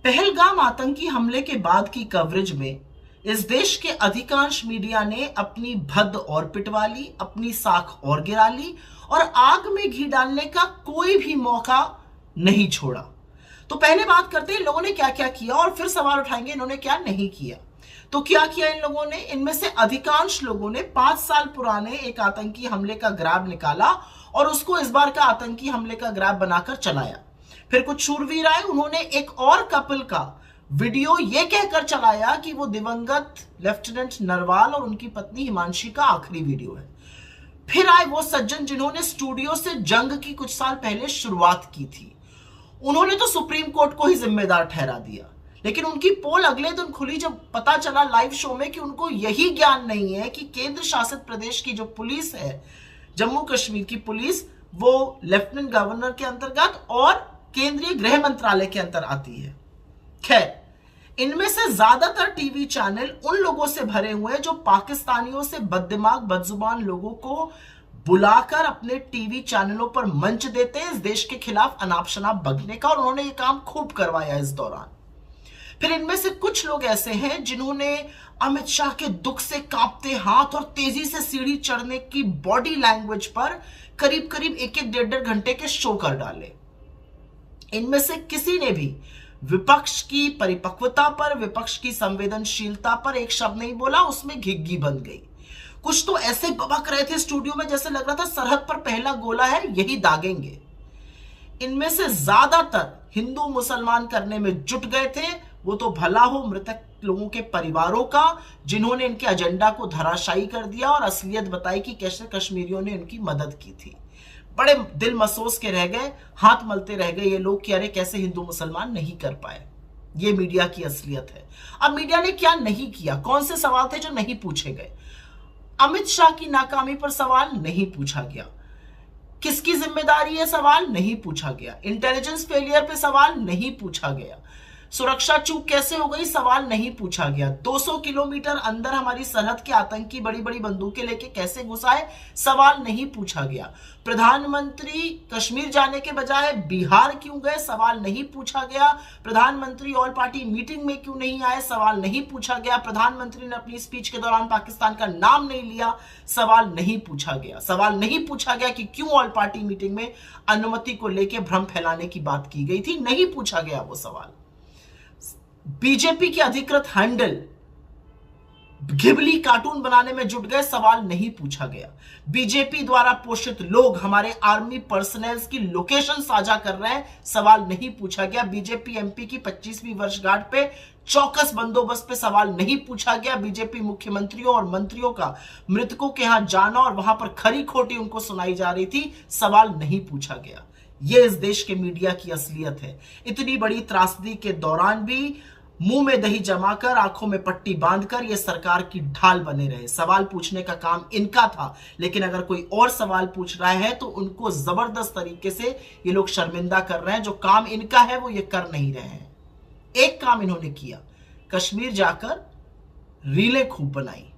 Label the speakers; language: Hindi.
Speaker 1: पहलगाम आतंकी हमले के बाद की कवरेज में इस देश के अधिकांश मीडिया ने अपनी भद्द और पिटवा ली, अपनी साख और गिरा ली और आग में घी डालने का कोई भी मौका नहीं छोड़ा। तो पहले बात करते हैं इन लोगों ने क्या क्या किया और फिर सवाल उठाएंगे इन्होंने क्या नहीं किया। तो क्या किया इन लोगों ने? इनमें से अधिकांश लोगों ने 5 साल पुराने एक आतंकी हमले का ग्राफ निकाला और उसको इस बार का आतंकी हमले का ग्राफ बनाकर चलाया। फिर कुछ शूरवीर आए, उन्होंने एक और कपल का वीडियो ये कहकर चलाया कि वो दिवंगत लेफ्टिनेंट नरवाल और उनकी पत्नी हिमांशी का आखिरी वीडियो है। फिर आए वो सज्जन जिन्होंने स्टूडियो से जंग की कुछ साल पहले शुरुआत की थी। उन्होंने तो सुप्रीम कोर्ट को ही जिम्मेदार ठहरा दिया, लेकिन उनकी पोल अगले दिन खुली जब पता चला लाइव शो में कि उनको यही ज्ञान नहीं है कि केंद्र शासित प्रदेश की जो पुलिस है, जम्मू कश्मीर की पुलिस, वो लेफ्टिनेंट गवर्नर के अंतर्गत और केंद्रीय गृह मंत्रालय के अंतर आती है। खैर, इनमें से ज्यादातर टीवी चैनल उन लोगों से भरे हुए हैं जो पाकिस्तानियों से बददिमाग बदजुबान लोगों को बुलाकर अपने टीवी चैनलों पर मंच देते हैं इस देश के खिलाफ अनाप शनाप बकने का, और उन्होंने ये काम खूब करवाया इस दौरान। फिर इनमें से कुछ लोग ऐसे हैं जिन्होंने अमित शाह के दुख से कांपते हाथ और तेजी से सीढ़ी चढ़ने की बॉडी लैंग्वेज पर करीब करीब 1-1, 1.5 घंटे के शो कर डाले। इनमें से किसी ने भी विपक्ष की परिपक्वता पर, विपक्ष की संवेदनशीलता पर एक शब्द नहीं बोला, उसमें घिग्गी बन गई। कुछ तो ऐसे बबक रहे थे स्टूडियो में जैसे लग रहा था सरहद पर पहला गोला है, यही दागेंगे। इनमें से ज्यादातर हिंदू मुसलमान करने में जुट गए थे। वो तो भला हो मृतक लोगों के परिवारों का, जिन्होंने इनके एजेंडा को धराशायी कर दिया और असलियत बताई कि कैसे कश्मीरियों ने उनकी मदद की थी। बड़े दिल मसोस के रह गए, हाथ मलते रह गए ये लोग कि अरे कैसे हिंदू मुसलमान नहीं कर पाए। ये मीडिया की असलियत है। अब मीडिया ने क्या नहीं किया? कौन से सवाल थे जो नहीं पूछे गए? अमित शाह की नाकामी पर सवाल नहीं पूछा गया। किसकी जिम्मेदारी है सवाल नहीं पूछा गया। इंटेलिजेंस फेलियर पे सवाल नहीं पूछा गया। सुरक्षा चूक कैसे हो गई सवाल नहीं पूछा गया। 200 किलोमीटर अंदर हमारी सरहद के आतंकी बड़ी बड़ी बंदूकें लेके कैसे घुसाए सवाल नहीं पूछा गया। प्रधानमंत्री कश्मीर जाने के बजाय बिहार क्यों गए सवाल नहीं पूछा गया। प्रधानमंत्री ऑल पार्टी मीटिंग में क्यों नहीं आए सवाल नहीं पूछा गया। प्रधानमंत्री ने अपनी स्पीच के दौरान पाकिस्तान का नाम नहीं लिया सवाल नहीं पूछा गया। सवाल नहीं पूछा गया कि क्यों ऑल पार्टी मीटिंग में अनुमति को लेकर भ्रम फैलाने की बात की गई थी, नहीं पूछा गया वो सवाल। बीजेपी के अधिकृत हैंडल घिबली कार्टून बनाने में जुट गए सवाल नहीं पूछा गया। बीजेपी द्वारा पोषित लोग हमारे आर्मी पर्सनल की लोकेशन साझा कर रहे हैं सवाल नहीं पूछा गया। बीजेपी एमपी की 25वीं वर्षगांठ पे चौकस बंदोबस्त पे सवाल नहीं पूछा गया। बीजेपी मुख्यमंत्रियों और मंत्रियों का मृतकों के यहां जाना और वहां पर खरी खोटी उनको सुनाई जा रही थी सवाल नहीं पूछा गया। यह इस देश के मीडिया की असलियत है। इतनी बड़ी त्रासदी के दौरान भी मुंह में दही जमाकर, आंखों में पट्टी बांधकर ये सरकार की ढाल बने रहे। सवाल पूछने का काम इनका था, लेकिन अगर कोई और सवाल पूछ रहा है तो उनको जबरदस्त तरीके से ये लोग शर्मिंदा कर रहे हैं। जो काम इनका है वो ये कर नहीं रहे हैं। एक काम इन्होंने किया, कश्मीर जाकर रीलें खूब बनाई।